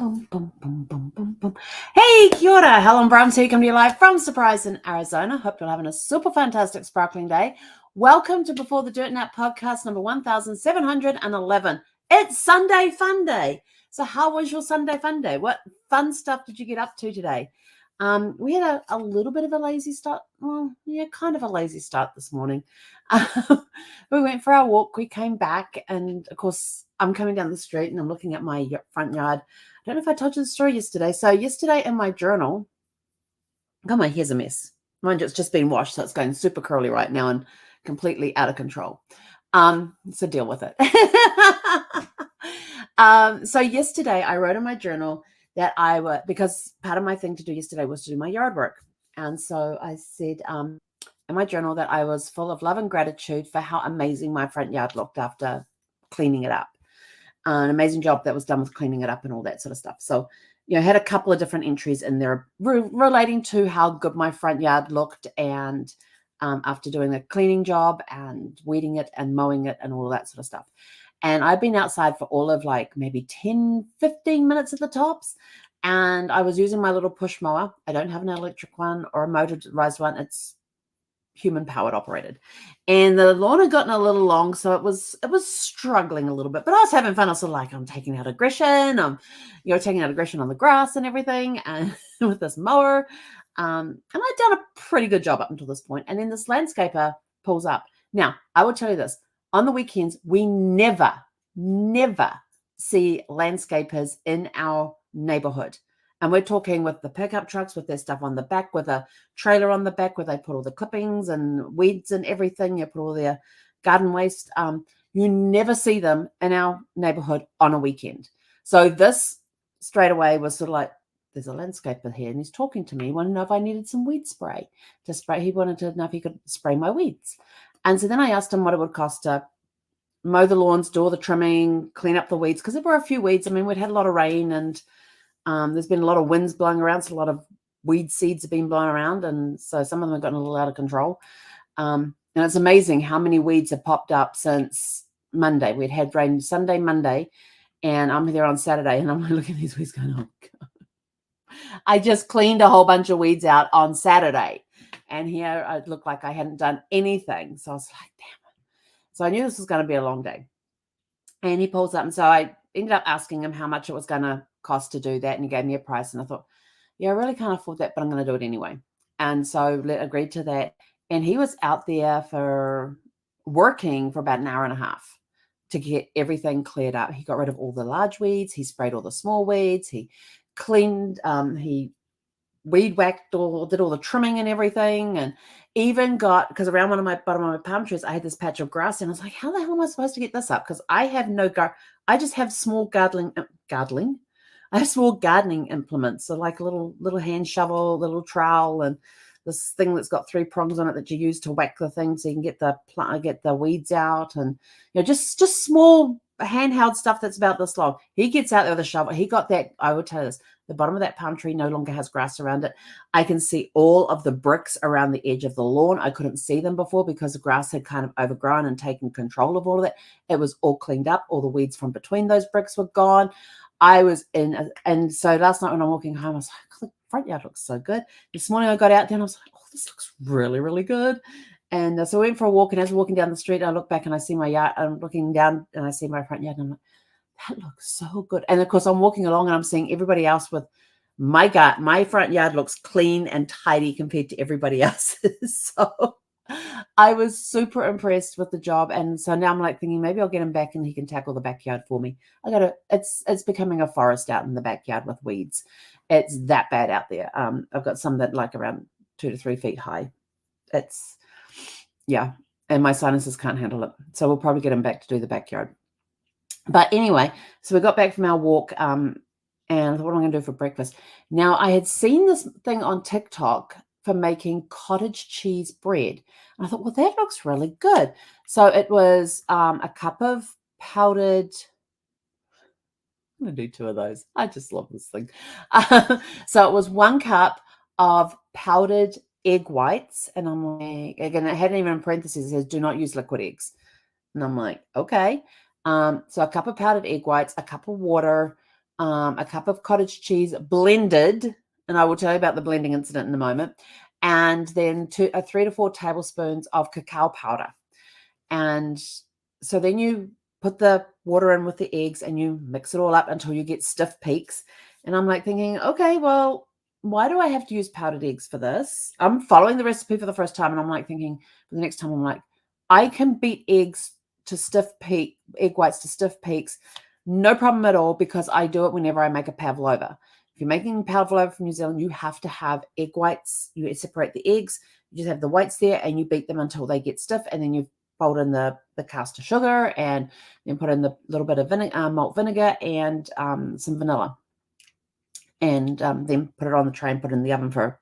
boom, boom, boom, boom, boom, boom. Hey, kia ora. Helen Brahms here, coming to you live from Surprise in Arizona. Hope you're having a super fantastic sparkling day. Welcome to Before the Dirt Nap podcast number 1711. It's Sunday Fun Day. So how was your Sunday Fun Day? What fun stuff did you get up to today? We had a little bit of a lazy start. Well, yeah, kind of a lazy start this morning. We went for our walk. We came back, and of course, I'm coming down the street and I'm looking at my front yard. I don't know if I told you the story yesterday. So yesterday in my journal, God, my hair's a mess. Mind you, it's just been washed, so it's going super curly right now and completely out of control. So deal with it. So yesterday I wrote in my journal that because part of my thing to do yesterday was to do my yard work. And so I said in my journal that I was full of love and gratitude for how amazing my front yard looked after cleaning it up. An amazing job that was done with cleaning it up and all that sort of stuff. So, I had a couple of different entries in there relating to how good my front yard looked and after doing the cleaning job and weeding it and mowing it and all of that sort of stuff. And I've been outside for all of like maybe 10, 15 minutes at the tops. And I was using my little push mower. I don't have an electric one or a motorized one. It's human powered operated, and the lawn had gotten a little long, so it was struggling a little bit, but I was having fun. I was sort of like, I'm taking out aggression. I'm taking out aggression on the grass and everything, and with this mower, and I'd done a pretty good job up until this point. And then this landscaper pulls up. Now I will tell you this, on the weekends we never see landscapers in our neighborhood. And we're talking with the pickup trucks with their stuff on the back, with a trailer on the back where they put all the clippings and weeds and everything. You put all their garden waste. You never see them in our neighborhood on a weekend. So this straight away was sort of like, there's a landscaper here and he's talking to me. He wanted to know if I needed some weed spray to spray. He wanted to know if he could spray my weeds. And so then I asked him what it would cost to mow the lawns, do all the trimming, clean up the weeds, because there were a few weeds. I mean, we'd had a lot of rain and there's been a lot of winds blowing around, so a lot of weed seeds have been blown around, and so some of them have gotten a little out of control. And it's amazing how many weeds have popped up since Monday. We'd had rain Sunday, Monday, and I'm there on Saturday, and I'm looking at these weeds going, oh, God. I just cleaned a whole bunch of weeds out on Saturday, and here it looked like I hadn't done anything. So I was like, damn it. So I knew this was going to be a long day. And he pulls up, and so I ended up asking him how much it was going to cost to do that, and he gave me a price, and I thought, yeah, I really can't afford that, but I'm going to do it anyway. And so agreed to that, and he was out there for working for about an hour and a half to get everything cleared up. He got rid of all the large weeds, he sprayed all the small weeds, he cleaned, he weed whacked or did all the trimming and everything, and even got, because around bottom of my palm trees I had this patch of grass, and I was like, how the hell am I supposed to get this up? Because I have I just have small gardening. I have small gardening implements, so like a little hand shovel, little trowel, and this thing that's got 3 prongs on it that you use to whack the thing so you can get the weeds out, and just small handheld stuff that's about this long. He gets out there with a shovel. He got that. I will tell you this: the bottom of that palm tree no longer has grass around it. I can see all of the bricks around the edge of the lawn. I couldn't see them before because the grass had kind of overgrown and taken control of all of that. It was all cleaned up. All the weeds from between those bricks were gone. I was in, and so last night when I'm walking home, I was like, the front yard looks so good. This morning I got out there and I was like, oh, this looks really, really good. And so I went for a walk, and as we're walking down the street, I look back and I see my yard. I'm looking down and I see my front yard, and I'm like, that looks so good. And of course, I'm walking along and I'm seeing everybody else with my front yard looks clean and tidy compared to everybody else's. So I was super impressed with the job. And so now I'm like thinking maybe I'll get him back and he can tackle the backyard for me. It's becoming a forest out in the backyard with weeds. It's that bad out there. I've got some that like around 2 to 3 feet high. Yeah. And my sinuses can't handle it. So we'll probably get him back to do the backyard. But anyway, so we got back from our walk, and I thought, what am I going to do for breakfast? Now, I had seen this thing on TikTok for making cottage cheese bread. And I thought, well, that looks really good. So it was a cup of powdered, I'm going to do 2 of those. I just love this thing. So it was 1 cup of powdered egg whites. And I'm like, again, it hadn't even in parentheses, it says, do not use liquid eggs. And I'm like, okay. So a cup of powdered egg whites, a cup of water, a cup of cottage cheese blended, and I will tell you about the blending incident in a moment, and then 3 to 4 tablespoons of cacao powder. And so then you put the water in with the eggs and you mix it all up until you get stiff peaks. And I'm like thinking, okay, well, why do I have to use powdered eggs for this? I'm following the recipe for the first time, and I'm like thinking, for the next time, I'm like, I can beat egg whites to stiff peaks, no problem at all, because I do it whenever I make a pavlova. If you're making pavlova from New Zealand, you have to have egg whites. You separate the eggs, you just have the whites there, and you beat them until they get stiff, and then you fold in the caster sugar, and then put in the little bit of malt vinegar and some vanilla, and then put it on the tray and put it in the oven for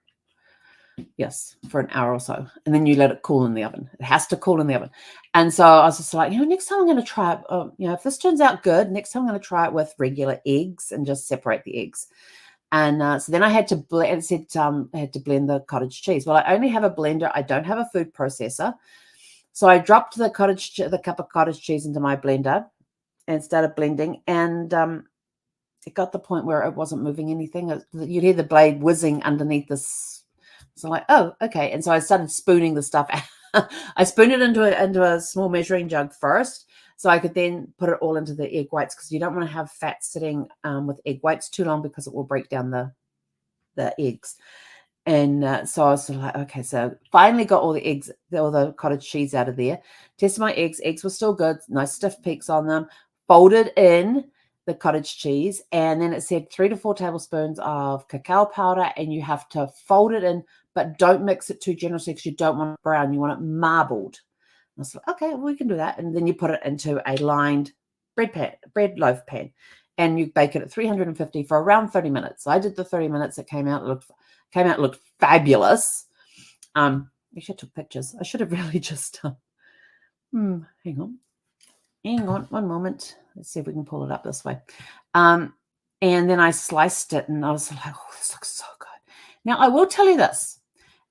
an hour or so, and then you let it cool in the oven. It has to cool in the oven. And so I was just like, next time I'm going to try it. If this turns out good, next time I'm going to try it with regular eggs and just separate the eggs. And so then I had to blend. It said I had to blend the cottage cheese. Well, I only have a blender. I don't have a food processor. So I dropped the cup of cottage cheese into my blender and started blending. And it got the point where it wasn't moving anything. You'd hear the blade whizzing underneath this. So I'm like, oh, okay. And so I started spooning the stuff out. I spooned it into a small measuring jug first, so I could then put it all into the egg whites, because you don't want to have fat sitting with egg whites too long, because it will break down the eggs. And so I was sort of like, okay, so finally got all the cottage cheese out of there. Tested my eggs. Eggs were still good. Nice stiff peaks on them. Folded in the cottage cheese. And then it said 3 to 4 tablespoons of cacao powder. And you have to fold it in, but don't mix it too generously, because you don't want it brown. You want it marbled. And I was like, okay, well, we can do that. And then you put it into a lined bread loaf pan. And you bake it at 350 for around 30 minutes. So I did the 30 minutes. It came out, looked fabulous. Actually, I took pictures. I should have really just hang on one moment. Let's see if we can pull it up this way. And then I sliced it, and I was like, oh, this looks so good. Now, I will tell you this.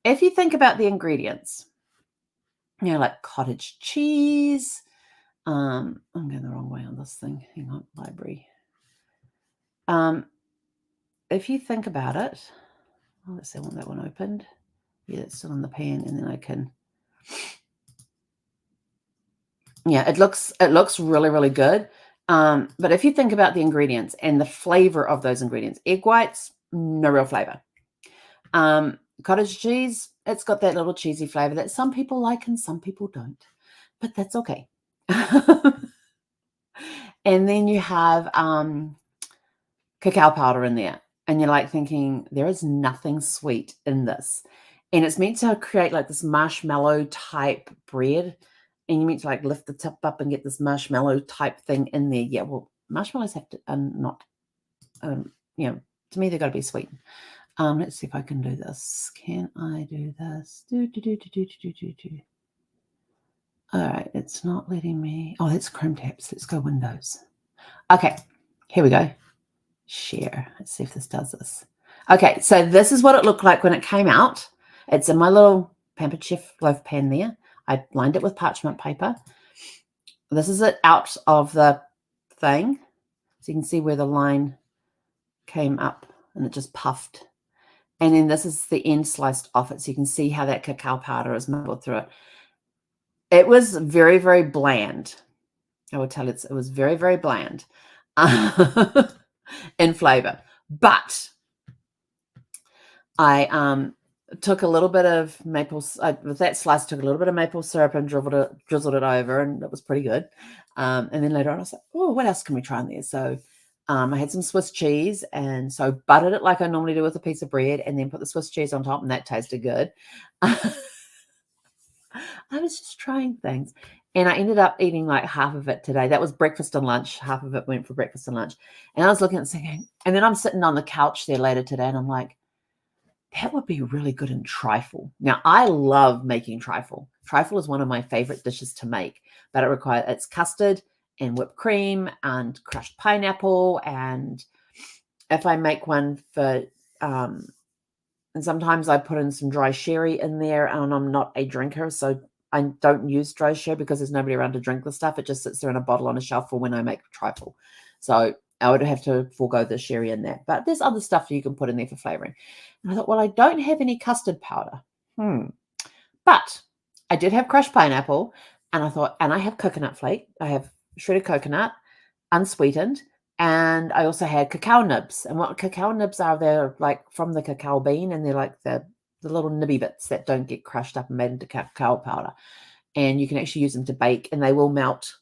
If you think about the ingredients, like cottage cheese, I'm going the wrong way on this thing. Hang on, library. If you think about it, let's see, I want that one opened. Yeah, it's still in the pan, and then I can. Yeah, it looks really, really good. But if you think about the ingredients and the flavor of those ingredients, egg whites, no real flavor. Cottage cheese, it's got that little cheesy flavor that some people like and some people don't, but that's okay. And then you have cacao powder in there, and you're like thinking, there is nothing sweet in this. And it's meant to create like this marshmallow type bread. And you meant to like lift the tip up and get this marshmallow type thing in there. Yeah, well, marshmallows have to to me, they've got to be sweet. Let's see if I can do this. Can I do this? All right, it's not letting me. Oh, that's Chrome tabs. Let's go Windows. Okay, here we go. Share. Let's see if this does this. Okay, so this is what it looked like when it came out. It's in my little Pampered Chef loaf pan there. I lined it with parchment paper. This is it out of the thing. So you can see where the line came up and it just puffed. And then this is the end sliced off it. So you can see how that cacao powder is marbled through it. It was very, very bland. I will tell you, it was very, very bland in flavor. But I took a little bit of with that slice, took a little bit of maple syrup and drizzled it over, and it was pretty good. And then later on, I was like, oh, what else can we try in there? So I had some Swiss cheese, and so buttered it like I normally do with a piece of bread, and then put the Swiss cheese on top, and that tasted good. I was just trying things, and I ended up eating like half of it today. That was breakfast and lunch. Half of it went for breakfast and lunch. And I was looking at it thinking, and then I'm sitting on the couch there later today, and I'm like, that would be really good in trifle. Now, I love making trifle. Trifle is one of my favorite dishes to make, but it's custard and whipped cream and crushed pineapple. And if I make one for, and sometimes I put in some dry sherry in there, and I'm not a drinker, so I don't use dry sherry because there's nobody around to drink the stuff. It just sits there in a bottle on a shelf for when I make trifle. So I would have to forego the sherry in that. But there's other stuff you can put in there for flavoring. And I thought, well, I don't have any custard powder. But I did have crushed pineapple, and I thought, and I have coconut flake. I have shredded coconut, unsweetened, and I also had cacao nibs. And what cacao nibs are, they're like from the cacao bean, and they're like the little nibby bits that don't get crushed up and made into cacao powder. And you can actually use them to bake, and they will melt.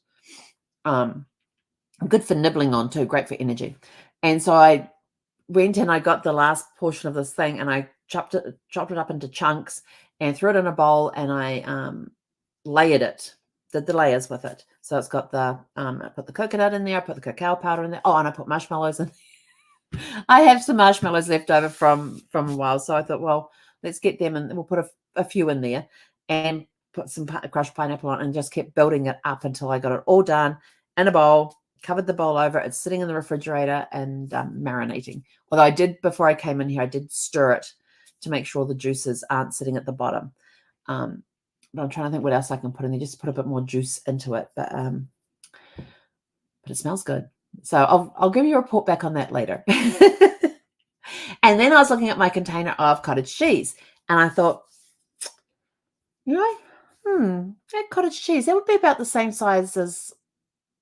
Good for nibbling on too, great for energy. And so I went and I got the last portion of this thing, and I chopped it up into chunks and threw it in a bowl, and I layered it, did the layers with it. So it's got the, I put the coconut in there, I put the cacao powder in there. Oh, and I put marshmallows in. I have some marshmallows left over from a while. So I thought, well, let's get them, and we'll put a few in there and put some crushed pineapple on, and just kept building it up until I got it all done in a bowl, covered the bowl over. It's sitting in the refrigerator and marinating. Although I did, before I came in here, I did stir it to make sure the juices aren't sitting at the bottom. But I'm trying to think what else I can put in there, just put a bit more juice into it. But it smells good. So I'll give you a report back on that later. And then I was looking at my container of cottage cheese, and I thought, that cottage cheese, that would be about the same size as,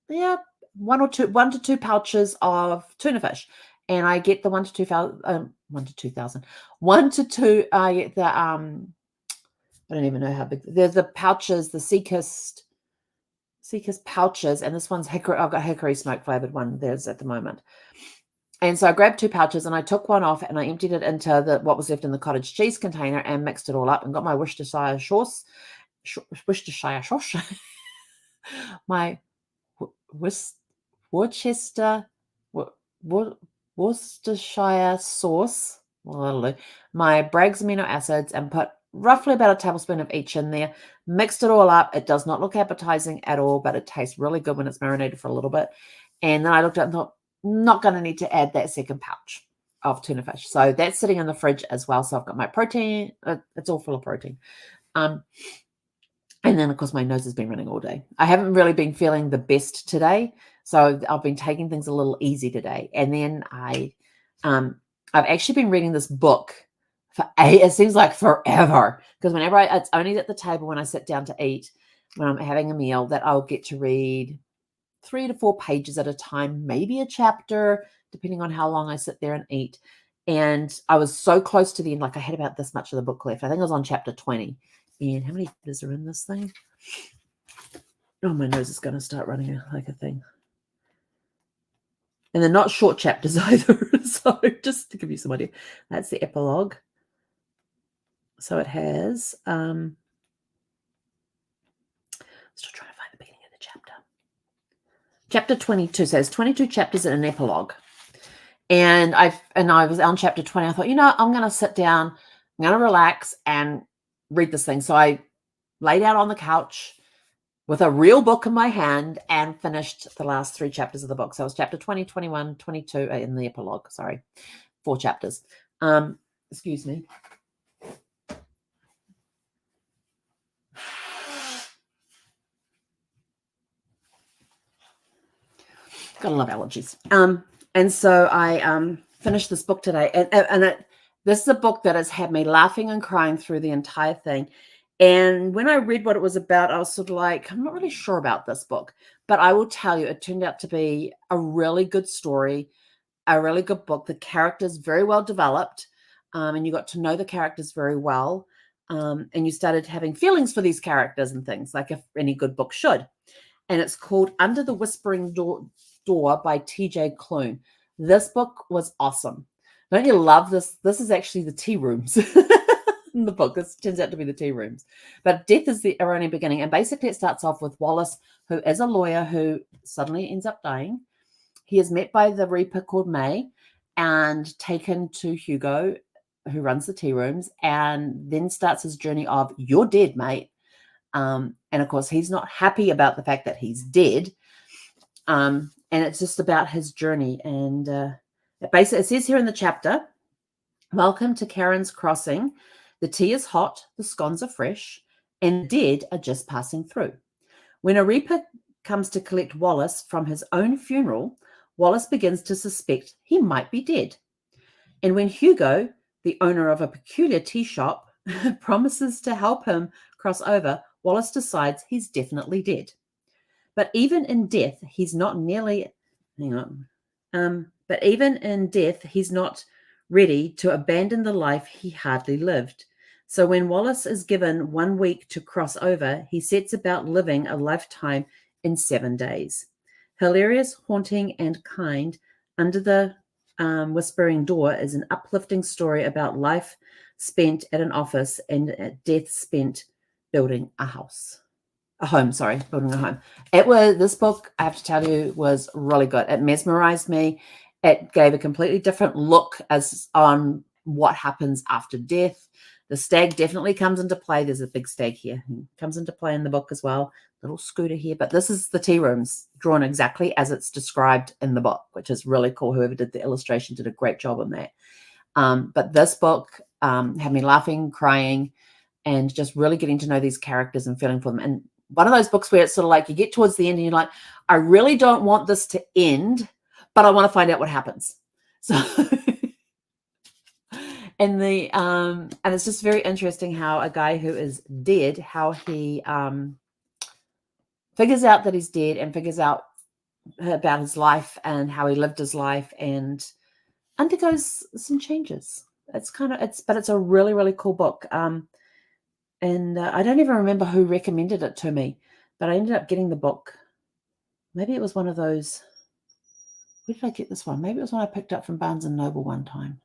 one to two pouches of tuna fish. And I get the 1 to 2,000, I get the, I don't even know how big, there's the pouches, the Seakist pouches, and this one's hickory. I've got hickory smoke flavored one there's at the moment. And so I grabbed 2 pouches, and I took one off, and I emptied it into what was left in the cottage cheese container, and mixed it all up, and got my Worcestershire sauce, my Worcestershire sauce, my Bragg's amino acids, and put roughly about a tablespoon of each in there. Mixed it all up. It does not look appetizing at all, but it tastes really good when it's marinated for a little bit. And then I looked at it and thought, not going to need to add that second pouch of tuna fish. So that's sitting in the fridge as well. So I've got my protein. It's all full of protein. And then, of course, my nose has been running all day. I haven't really been feeling the best today. So I've been taking things a little easy today. And then I've actually been reading this book it seems like forever. Because whenever it's only at the table when I sit down to eat, when I'm having a meal, that I'll get to read 3 to 4 pages at a time, maybe a chapter, depending on how long I sit there and eat. And I was so close to the end, like I had about this much of the book left. I think I was on chapter 20. And how many chapters are in this thing? Oh, my nose is going to start running like a thing. And they're not short chapters either. So just to give you some idea, that's the epilogue. So it has, still trying to find the beginning of the chapter. Chapter 22 says 22 chapters and an epilogue. And I was on chapter 20. I thought, I'm going to sit down, I'm going to relax and read this thing. So I laid out on the couch with a real book in my hand and finished the last 3 chapters of the book. So it was chapter 20, 21, 22 in the epilogue. Sorry, 4 chapters. Excuse me. Gotta love allergies. And so I finished this book today, and this is a book that has had me laughing and crying through the entire thing. And when I read what it was about, I was sort of like, I'm not really sure about this book, but I will tell you, it turned out to be a really good story, a really good book. The characters very well developed, and you got to know the characters very well, and you started having feelings for these characters and things, like if any good book should. And it's called Under the Whispering Door by TJ Klune. This book was awesome. Don't you love this? This is actually the tea rooms in the book. This turns out to be the tea rooms. But death is the only beginning. And basically it starts off with Wallace, who is a lawyer who suddenly ends up dying. He is met by the Reaper called May and taken to Hugo, who runs the tea rooms, and then starts his journey of, you're dead, mate. And of course, he's not happy about the fact that he's dead. And it's just about his journey. And it says here in the chapter, welcome to Karen's Crossing. The tea is hot, the scones are fresh, and the dead are just passing through. When a Reaper comes to collect Wallace from his own funeral, Wallace begins to suspect he might be dead. And when Hugo, the owner of a peculiar tea shop, promises to help him cross over, Wallace decides he's definitely dead. But even in death, he's not nearly. Hang on. But even in death, he's not ready to abandon the life he hardly lived. So when Wallace is given 1 week to cross over, he sets about living a lifetime in 7 days. Hilarious, haunting, and kind, Under the Whispering Door is an uplifting story about life spent at an office and death spent building a house. Building a home. This book, I have to tell you, was really good. It mesmerized me. It gave a completely different look as on what happens after death. The stag definitely comes into play. There's a big stag here. He comes into play in the book as well. Little scooter here. But this is the tea rooms drawn exactly as it's described in the book, which is really cool. Whoever did the illustration did a great job on that. But this book had me laughing, crying, and just really getting to know these characters and feeling for them. And one of those books where it's sort of like you get towards the end and you're like, I really don't want this to end, but I want to find out what happens. So and it's just very interesting how a guy who is dead, how he figures out that he's dead and figures out about his life and how he lived his life and undergoes some changes. But it's a really, really cool book. And I don't even remember who recommended it to me, but I ended up getting the book. Maybe it was one of those. Where did I get this one? Maybe it was one I picked up from Barnes & Noble one time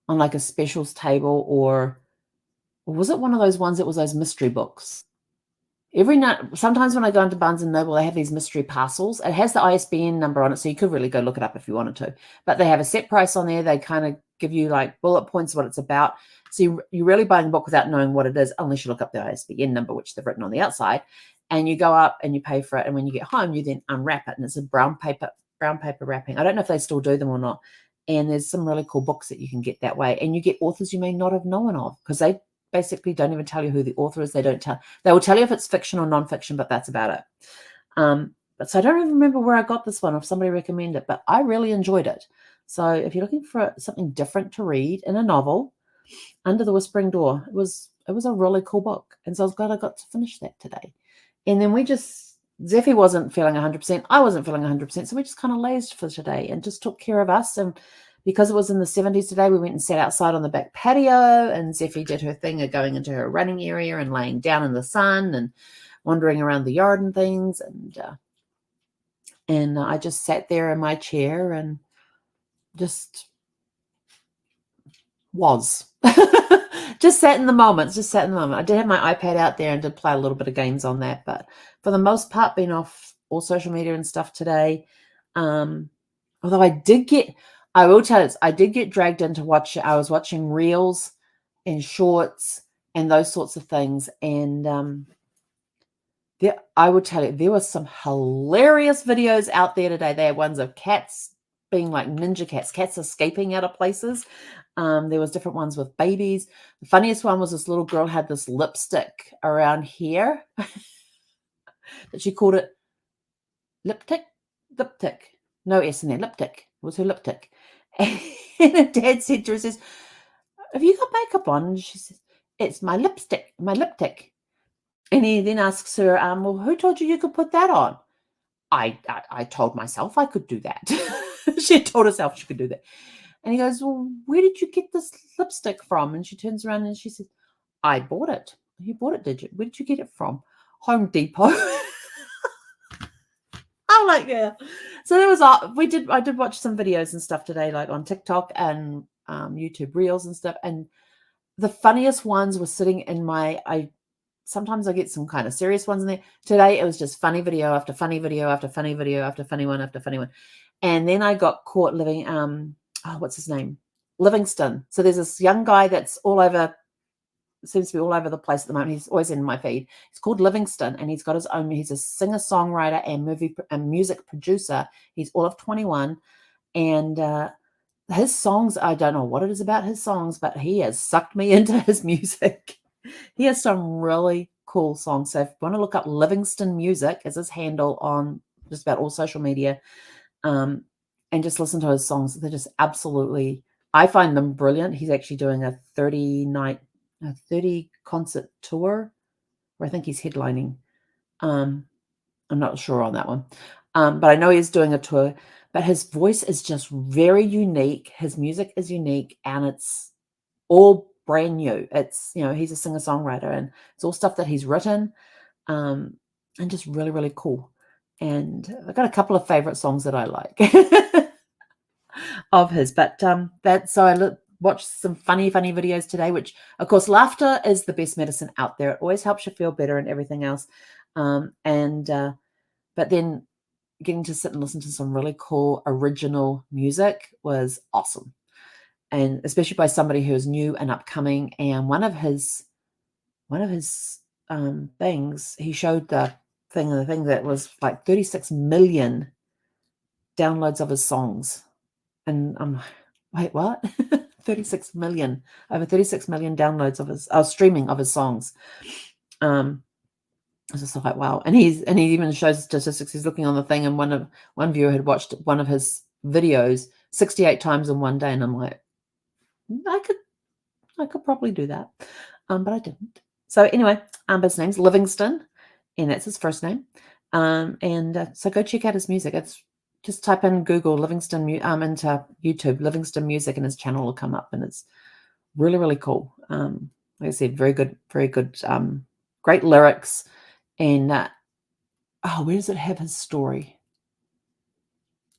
on like a specials table, or was it one of those ones that was those mystery books? Every night, sometimes when I go into Barnes & Noble, they have these mystery parcels. It has the ISBN number on it, so you could really go look it up if you wanted to. But they have a set price on there. They kind of give you like bullet points of what it's about. So you're really buying a book without knowing what it is, unless you look up the ISBN number, which they've written on the outside. And you go up and you pay for it. And when you get home, you then unwrap it. And it's a brown paper wrapping. I don't know if they still do them or not. And there's some really cool books that you can get that way. And you get authors you may not have known of, because they basically don't even tell you who the author is. They will tell you if it's fiction or nonfiction, but that's about it. But so I don't even remember where I got this one, or if somebody recommended it, but I really enjoyed it. So if you're looking for something different to read in a novel, Under the Whispering Door, it was a really cool book. And so I was glad I got to finish that today. And then Zeffie wasn't feeling 100%. I wasn't feeling 100%. So we just kind of lazed for today and just took care of us. And because it was in the 70s today, we went and sat outside on the back patio, and Zeffie did her thing of going into her running area and laying down in the sun and wandering around the yard and things. And I just sat there in my chair and just was. Just sat in the moment. I did have my iPad out there and did play a little bit of games on that. But for the most part, been off all social media and stuff today. Although I will tell you, I did get dragged into I was watching reels and shorts and those sorts of things. And I will tell you, there were some hilarious videos out there today. There are ones of cats being like ninja cats escaping out of places. There was different ones with babies. The funniest one was this little girl had this lipstick around here that she called it lipstick. No S in there, lipstick. It was her lipstick. And her dad said to her, says, have you got makeup on? And she says, it's my lipstick. And he then asks her, well, who told you could put that on? I told myself I could do that. She had told herself she could do that. And he goes, well, where did you get this lipstick from? And she turns around and she says, I bought it. You bought it, did you? Where did you get it from? Home Depot. I'm like, yeah. So there was I did watch some videos and stuff today, like on TikTok and YouTube Reels and stuff. And the funniest ones were sitting in sometimes I get some kind of serious ones in there. Today it was just funny video after funny video after funny video after funny one after funny one. And then I got caught living, what's his name? Livingston. So there's this young guy that's seems to be all over the place at the moment. He's always in my feed. He's called Livingston, and he's got his own, he's a singer-songwriter and music producer. He's all of 21. And his songs, I don't know what it is about his songs, but he has sucked me into his music. He has some really cool songs. So if you want to look up Livingston Music as his handle on just about all social media, and just listen to his songs. They're just absolutely, I find them brilliant. He's actually doing a 30 concert tour where I think he's headlining. I'm not sure on that one. But I know he's doing a tour, but his voice is just very unique. His music is unique, and it's all brand new. It's, he's a singer-songwriter, and it's all stuff that he's written, and just really, really cool. And I've got a couple of favorite songs that I like of his, but so I watched some funny videos today, which of course, laughter is the best medicine out there. It always helps you feel better and everything else. But then getting to sit and listen to some really cool original music was awesome. And especially by somebody who is new and upcoming. And one of his things, he showed the thing that was like 36 million downloads of his songs. And I'm like, wait, what? 36 million, over 36 million downloads of his streaming of his songs. I was just like, wow. And he even shows statistics. He's looking on the thing, and one viewer had watched one of his videos 68 times in one day, and I'm like, I could probably do that, but I didn't. So anyway, his name's Livingston, and that's his first name. So go check out his music. It's just type in Google Livingston into YouTube, Livingston Music, and his channel will come up, and it's really, really cool. Like I said, very good, great lyrics. And where does it have his story?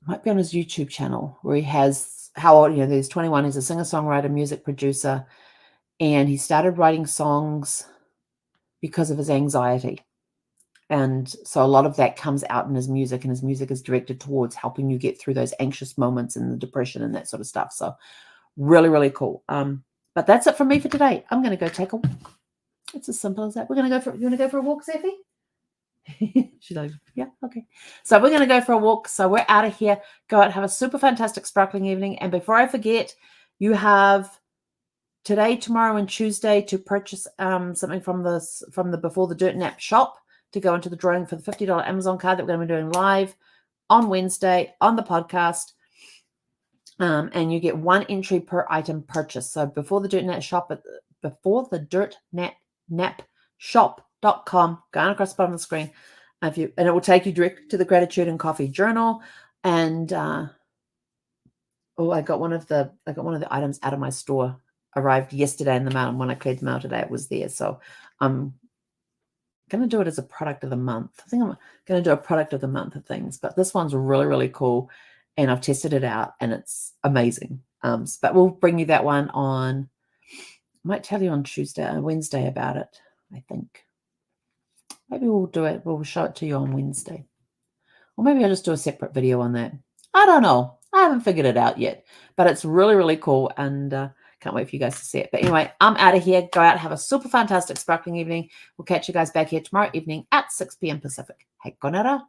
It might be on his YouTube channel, where he has how old, he's 21. He's a singer-songwriter, music producer, and he started writing songs because of his anxiety. And so a lot of that comes out in his music, and his music is directed towards helping you get through those anxious moments and the depression and that sort of stuff. So really, really cool. But that's it from me for today. I'm going to go take a walk. It's as simple as that. You want to go for a walk, Zephy? She's like, yeah, okay. So we're going to go for a walk. So we're out of here. Go out, have a super fantastic sparkling evening. And before I forget, you have today, tomorrow, and Tuesday to purchase something from the Before the Dirt Nap shop to go into the drawing for the $50 Amazon card that we're going to be doing live on Wednesday on the podcast. And you get one entry per item purchase. So Before the Dirt Nap shop at Before the Dirt Nap shop.com, going across the bottom of the screen. And it will take you direct to the Gratitude and Coffee Journal. And I got one of the items out of my store, arrived yesterday in the mail, and when I cleared the mail today, it was there. So I'm going to do it as a product of the month. I think I'm going to do a product of the month of things, but this one's really, really cool, and I've tested it out, and it's amazing. But we'll bring you that one on. I might tell you on Wednesday about it. I think maybe we'll do it. We'll show it to you on Wednesday, or maybe I'll just do a separate video on that. I don't know. I haven't figured it out yet, but it's really, really cool, and can't wait for you guys to see it. But anyway, I'm out of here. Go out, have a super fantastic sparkling evening. We'll catch you guys back here tomorrow evening at 6 p.m. Pacific. Hei konera.